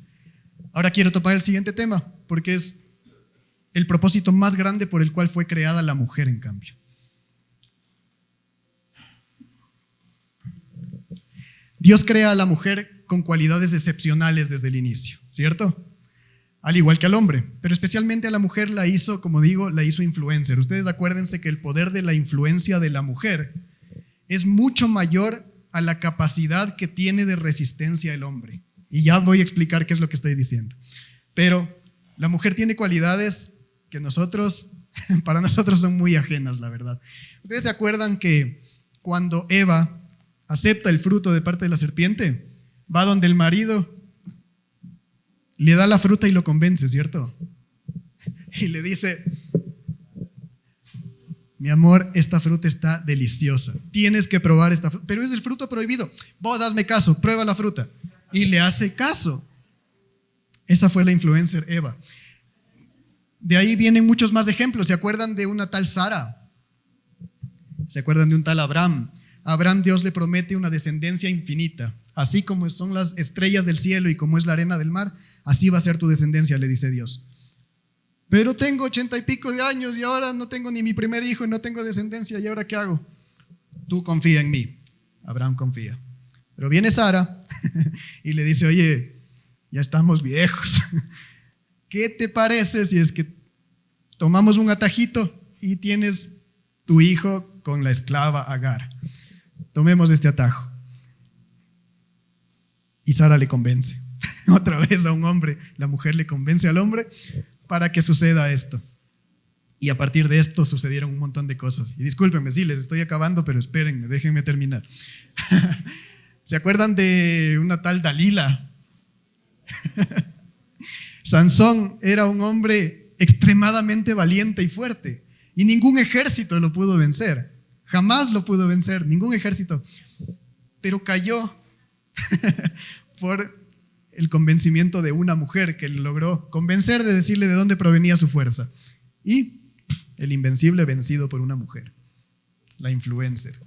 Speaker 1: Ahora quiero topar el siguiente tema, porque es el propósito más grande por el cual fue creada la mujer, en cambio. Dios crea a la mujer con cualidades excepcionales desde el inicio, ¿cierto? Al igual que al hombre, pero especialmente a la mujer la hizo, como digo, la hizo influencer. Ustedes acuérdense que el poder de la influencia de la mujer es mucho mayor a la capacidad que tiene de resistencia el hombre. Y ya voy a explicar qué es lo que estoy diciendo. Pero la mujer tiene cualidades que para nosotros son muy ajenas, la verdad. ¿Ustedes se acuerdan que cuando Eva acepta el fruto de parte de la serpiente, va donde el marido, le da la fruta y lo convence, ¿cierto? Y le dice, mi amor, esta fruta está deliciosa, tienes que probar esta fruta, pero es el fruto prohibido, vos hazme caso, prueba la fruta. Y le hace caso. Esa fue la influencer Eva. De ahí vienen muchos más ejemplos. ¿Se acuerdan de una tal Sara? ¿Se acuerdan de un tal Abraham? A Abraham Dios le promete una descendencia infinita. Así como son las estrellas del cielo y como es la arena del mar, así va a ser tu descendencia, le dice Dios. Pero tengo 80 y pico de años y ahora no tengo ni mi primer hijo y no tengo descendencia. ¿Y ahora qué hago? Tú confía en mí. Abraham confía. Pero viene Sara y le dice, oye, ya estamos viejos. ¿Qué te parece si es que tomamos un atajito y tienes tu hijo con la esclava Agar? Tomemos este atajo. Y Sara le convence. Otra vez a un hombre, la mujer le convence al hombre para que suceda esto. Y a partir de esto sucedieron un montón de cosas. Y discúlpenme, sí, les estoy acabando, pero espérenme, déjenme terminar. ¿Se acuerdan de una tal Dalila? Sansón era un hombre extremadamente valiente y fuerte. Y ningún ejército lo pudo vencer. Jamás lo pudo vencer, ningún ejército. Pero cayó por el convencimiento de una mujer que le logró convencer de decirle de dónde provenía su fuerza. Y el invencible vencido por una mujer, la influencer.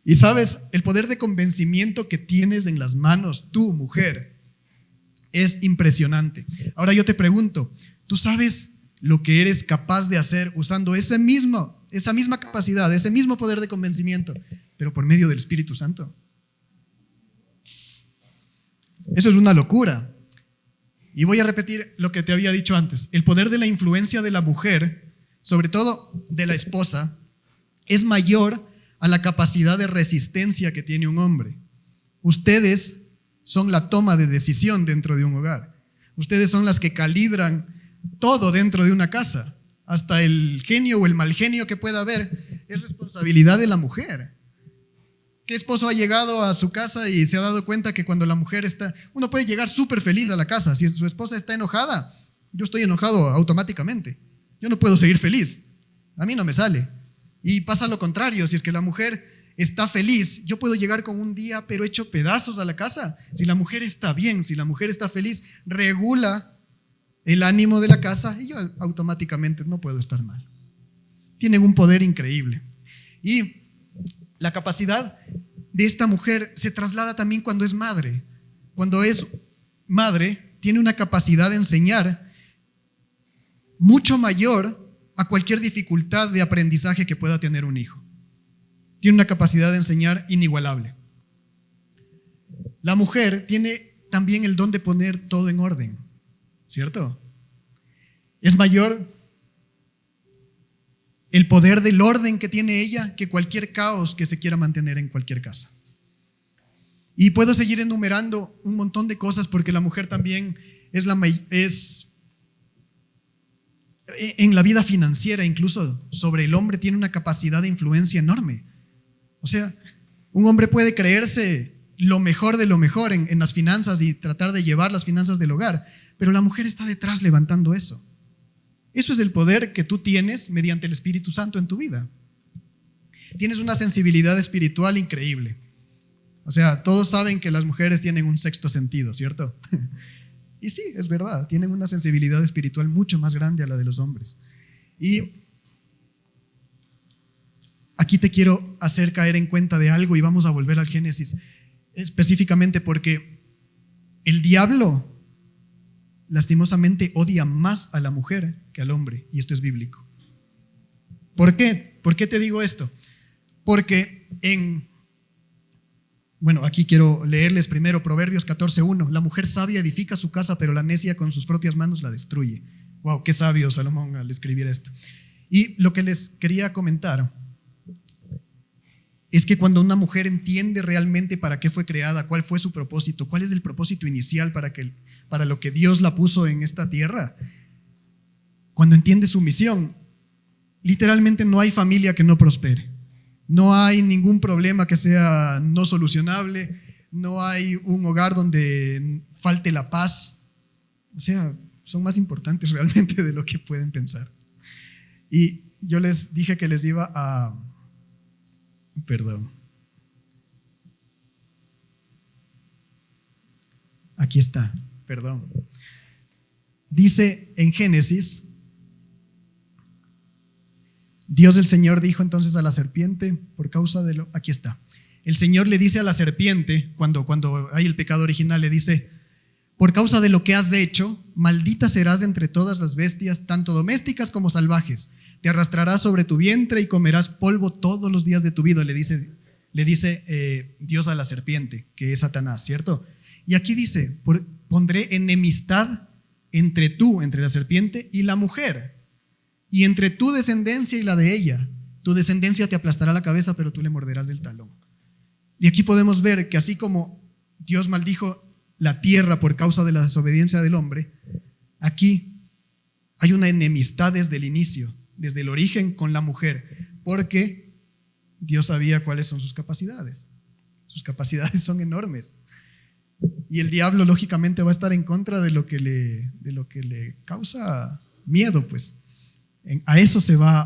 Speaker 1: Y sabes, el poder de convencimiento que tienes en las manos, tú, mujer, es impresionante. Ahora yo te pregunto, ¿tú sabes lo que eres capaz de hacer usando esa misma capacidad, ese mismo poder de convencimiento, pero por medio del Espíritu Santo? Eso es una locura. Y voy a repetir lo que te había dicho antes. El poder de la influencia de la mujer, sobre todo de la esposa, es mayor a la capacidad de resistencia que tiene un hombre. Ustedes son la toma de decisión dentro de un hogar. Ustedes son las que calibran todo dentro de una casa. Hasta el genio o el mal genio que pueda haber es responsabilidad de la mujer. ¿Qué esposo ha llegado a su casa y se ha dado cuenta que cuando la mujer está... Uno puede llegar súper feliz a la casa. Si su esposa está enojada, yo estoy enojado automáticamente. Yo no puedo seguir feliz. A mí no me sale. Y pasa lo contrario. Si es que la mujer está feliz, yo puedo llegar con un día pero hecho pedazos a la casa. Si la mujer está bien, si la mujer está feliz, regula el ánimo de la casa y yo automáticamente no puedo estar mal. Tienen un poder increíble. Y la capacidad de esta mujer se traslada también cuando es madre. Cuando es madre, tiene una capacidad de enseñar mucho mayor a cualquier dificultad de aprendizaje que pueda tener un hijo. Tiene una capacidad de enseñar inigualable. La mujer tiene también el don de poner todo en orden, ¿cierto? Es mayor el poder del orden que tiene ella que cualquier caos que se quiera mantener en cualquier casa. Y puedo seguir enumerando un montón de cosas porque la mujer también es en la vida financiera, incluso sobre el hombre, tiene una capacidad de influencia enorme. O sea, un hombre puede creerse lo mejor de lo mejor en las finanzas y tratar de llevar las finanzas del hogar, pero la mujer está detrás levantando eso. Eso es el poder que tú tienes mediante el Espíritu Santo en tu vida. Tienes una sensibilidad espiritual increíble. O sea, todos saben que las mujeres tienen un sexto sentido, ¿cierto? Y sí, es verdad, tienen una sensibilidad espiritual mucho más grande a la de los hombres. Y aquí te quiero hacer caer en cuenta de algo y vamos a volver al Génesis, específicamente porque el diablo lastimosamente odia más a la mujer que al hombre, y esto es bíblico. ¿Por qué? ¿Por qué te digo esto? Porque aquí quiero leerles primero Proverbios 14:1. La mujer sabia edifica su casa, pero la necia con sus propias manos la destruye. Wow, qué sabio Salomón al escribir esto. Y lo que les quería comentar es que cuando una mujer entiende realmente para qué fue creada, cuál fue su propósito, cuál es el propósito inicial para lo que Dios la puso en esta tierra, cuando entiende su misión, literalmente no hay familia que no prospere. No hay ningún problema que sea no solucionable, no hay un hogar donde falte la paz. O sea, son más importantes realmente de lo que pueden pensar. Y yo les dije que les iba a... Perdón. Aquí está. perdón. Dice en Génesis, Dios el Señor dijo entonces a la serpiente, por causa de lo... Aquí está. El Señor le dice a la serpiente, cuando hay el pecado original, le dice, por causa de lo que has hecho, maldita serás de entre todas las bestias, tanto domésticas como salvajes. Te arrastrarás sobre tu vientre y comerás polvo todos los días de tu vida, le dice Dios a la serpiente, que es Satanás, ¿cierto? Y aquí dice, pondré enemistad entre la serpiente y la mujer, y entre tu descendencia y la de ella. Tu descendencia te aplastará la cabeza, pero tú le morderás del talón. Y aquí podemos ver que así como Dios maldijo la tierra por causa de la desobediencia del hombre, aquí hay una enemistad desde el inicio, desde el origen con la mujer, porque Dios sabía cuáles son sus capacidades. Sus capacidades son enormes. Y el diablo lógicamente va a estar en contra de lo que le causa miedo, pues. A eso se va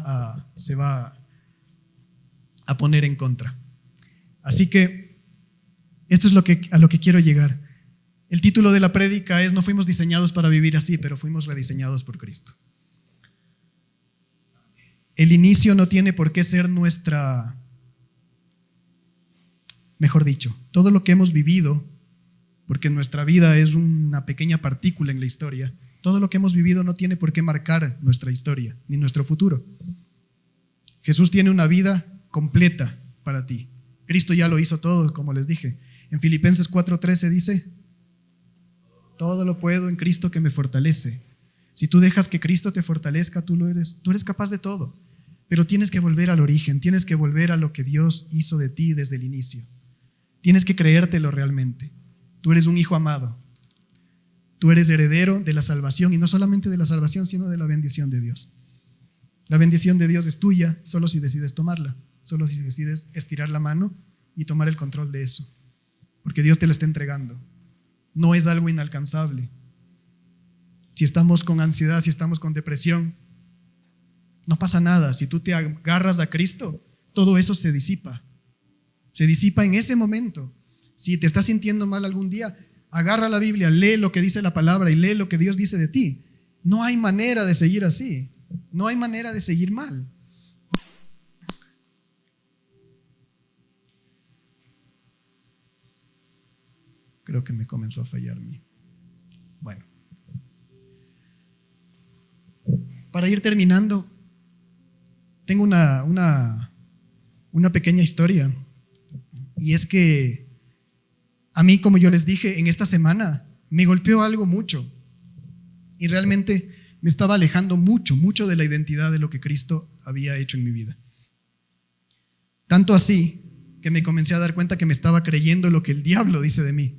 Speaker 1: a poner en contra. Así que esto es a lo que quiero llegar. El título de la prédica es: no fuimos diseñados para vivir así, pero fuimos rediseñados por Cristo. El inicio no tiene por qué ser mejor dicho, todo lo que hemos vivido, porque nuestra vida es una pequeña partícula en la historia, todo lo que hemos vivido no tiene por qué marcar nuestra historia, ni nuestro futuro. Jesús tiene una vida completa para ti. Cristo ya lo hizo todo, como les dije. En Filipenses 4:13 dice, todo lo puedo en Cristo que me fortalece. Si tú dejas que Cristo te fortalezca, tú eres capaz de todo. Pero tienes que volver al origen, tienes que volver a lo que Dios hizo de ti desde el inicio. Tienes que creértelo realmente. Tú eres un hijo amado. Tú eres heredero de la salvación, y no solamente de la salvación, sino de la bendición de Dios. La bendición de Dios es tuya solo si decides tomarla, solo si decides estirar la mano y tomar el control de eso, porque Dios te lo está entregando. No es algo inalcanzable. Si estamos con ansiedad, si estamos con depresión, no pasa nada. Si tú te agarras a Cristo, todo eso se disipa. Se disipa en ese momento. Si te estás sintiendo mal algún día, agarra la Biblia, lee lo que dice la palabra y lee lo que Dios dice de ti. No hay manera de seguir así. No hay manera de seguir mal. Creo que me comenzó a fallar mi... Bueno. Para ir terminando, tengo una pequeña historia. Y es que a mí, como yo les dije, en esta semana me golpeó algo mucho. Y realmente me estaba alejando mucho de la identidad de lo que Cristo había hecho en mi vida. Tanto así que me comencé a dar cuenta que me estaba creyendo lo que el diablo dice de mí.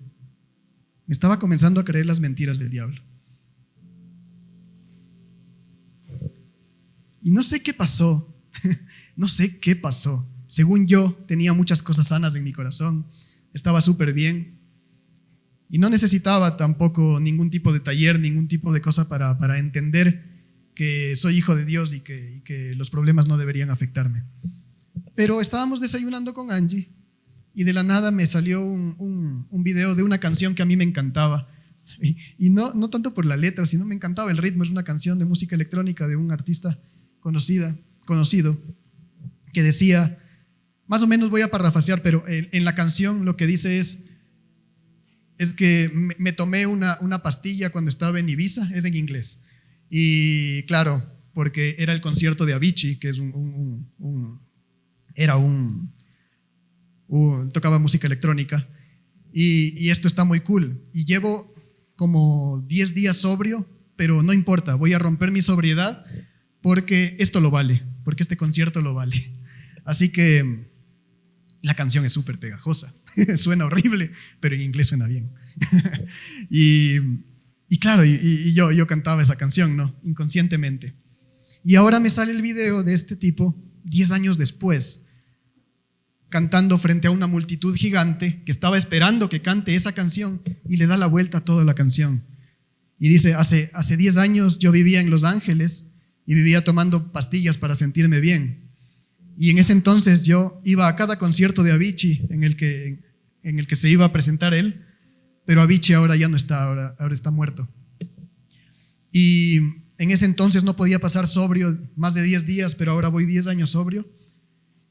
Speaker 1: Me estaba comenzando a creer las mentiras del diablo. Y no sé qué pasó. No sé qué pasó. Según yo, tenía muchas cosas sanas en mi corazón. Estaba súper bien. Y no necesitaba tampoco ningún tipo de taller, ningún tipo de cosa para entender que soy hijo de Dios y que los problemas no deberían afectarme. Pero estábamos desayunando con Angie y de la nada me salió un video de una canción que a mí me encantaba. Y no tanto por la letra, sino me encantaba el ritmo. Es una canción de música electrónica de un artista conocido que decía, más o menos voy a parafrasear, pero en la canción lo que dice es que me tomé una pastilla cuando estaba en Ibiza, es en inglés. Y claro, porque era el concierto de Avicii, que es tocaba música electrónica. Y esto está muy cool. Y llevo como 10 días sobrio, pero no importa, voy a romper mi sobriedad porque esto lo vale, porque este concierto lo vale. Así que la canción es súper pegajosa. Suena horrible, pero en inglés suena bien. y claro, yo cantaba esa canción, ¿no? Inconscientemente. Y ahora me sale el video de este tipo, 10 años después, cantando frente a una multitud gigante que estaba esperando que cante esa canción, y le da la vuelta a toda la canción. Y dice, hace 10 años yo vivía en Los Ángeles y vivía tomando pastillas para sentirme bien. Y en ese entonces yo iba a cada concierto de Avicii en el que se iba a presentar él, pero Avicii ahora ya no está, ahora está muerto. Y en ese entonces no podía pasar sobrio más de 10 días, pero ahora voy 10 años sobrio.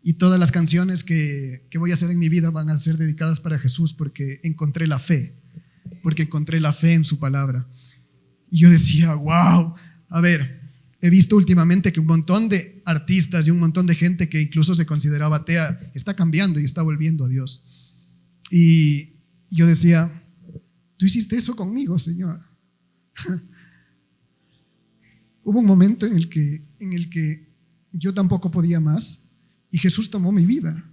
Speaker 1: Y todas las canciones que voy a hacer en mi vida van a ser dedicadas para Jesús porque encontré la fe en su palabra. Y yo decía, wow, a ver, he visto últimamente que un montón de artistas y un montón de gente que incluso se consideraba atea está cambiando y está volviendo a Dios. Y yo decía, tú hiciste eso conmigo, Señor. Hubo un momento en el que yo tampoco podía más y Jesús tomó mi vida.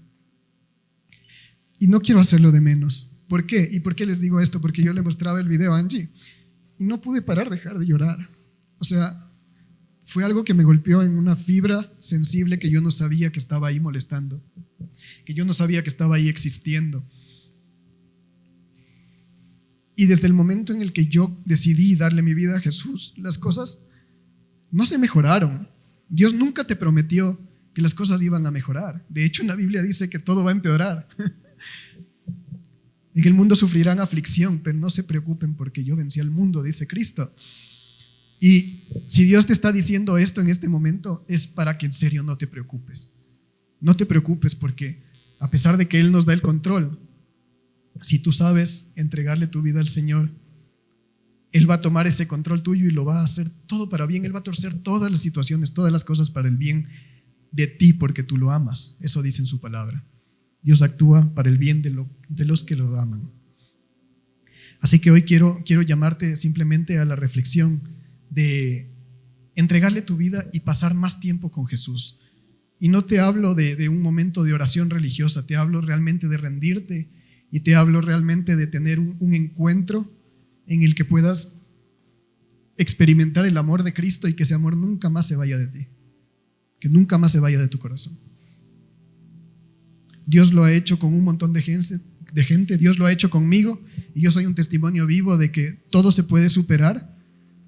Speaker 1: Y no quiero hacerlo de menos. ¿Por qué? ¿Y por qué les digo esto? Porque yo le mostraba el video a Angie y no pude dejar de llorar. O sea, fue algo que me golpeó en una fibra sensible que yo no sabía que estaba ahí molestando, que yo no sabía que estaba ahí existiendo. Y desde el momento en el que yo decidí darle mi vida a Jesús, las cosas no se mejoraron. Dios nunca te prometió que las cosas iban a mejorar. De hecho, en la Biblia dice que todo va a empeorar. En el mundo sufrirán aflicción, pero no se preocupen porque yo vencí al mundo, dice Cristo. Y si Dios te está diciendo esto en este momento, es para que en serio no te preocupes. No te preocupes porque a pesar de que Él nos da el control, si tú sabes entregarle tu vida al Señor, Él va a tomar ese control tuyo y lo va a hacer todo para bien. Él va a torcer todas las situaciones, todas las cosas para el bien de ti porque tú lo amas. Eso dice en su palabra. Dios actúa para el bien de los que lo aman. Así que hoy quiero llamarte simplemente a la reflexión de entregarle tu vida y pasar más tiempo con Jesús. Y no te hablo de un momento de oración religiosa, te hablo realmente de rendirte y te hablo realmente de tener un encuentro en el que puedas experimentar el amor de Cristo y que ese amor nunca más se vaya de ti, que nunca más se vaya de tu corazón. Dios lo ha hecho con un montón de gente, Dios lo ha hecho conmigo y yo soy un testimonio vivo de que todo se puede superar.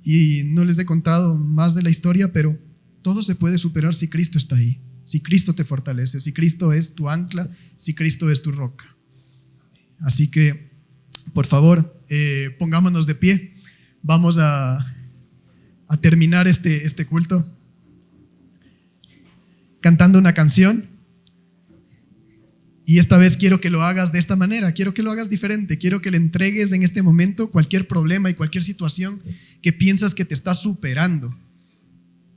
Speaker 1: Y no les he contado más de la historia, pero todo se puede superar si Cristo está ahí, si Cristo te fortalece, si Cristo es tu ancla, si Cristo es tu roca. Así que, por favor, pongámonos de pie. Vamos a terminar este culto cantando una canción. Y esta vez quiero que lo hagas de esta manera, quiero que lo hagas diferente, quiero que le entregues en este momento cualquier problema y cualquier situación que piensas que te está superando.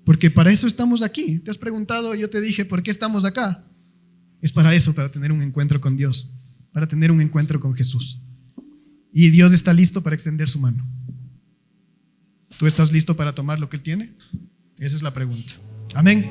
Speaker 1: Porque para eso estamos aquí. ¿Te has preguntado? Yo te dije, ¿por qué estamos acá? Es para eso, para tener un encuentro con Dios, para tener un encuentro con Jesús. Y Dios está listo para extender su mano. ¿Tú estás listo para tomar lo que Él tiene? Esa es la pregunta. Amén.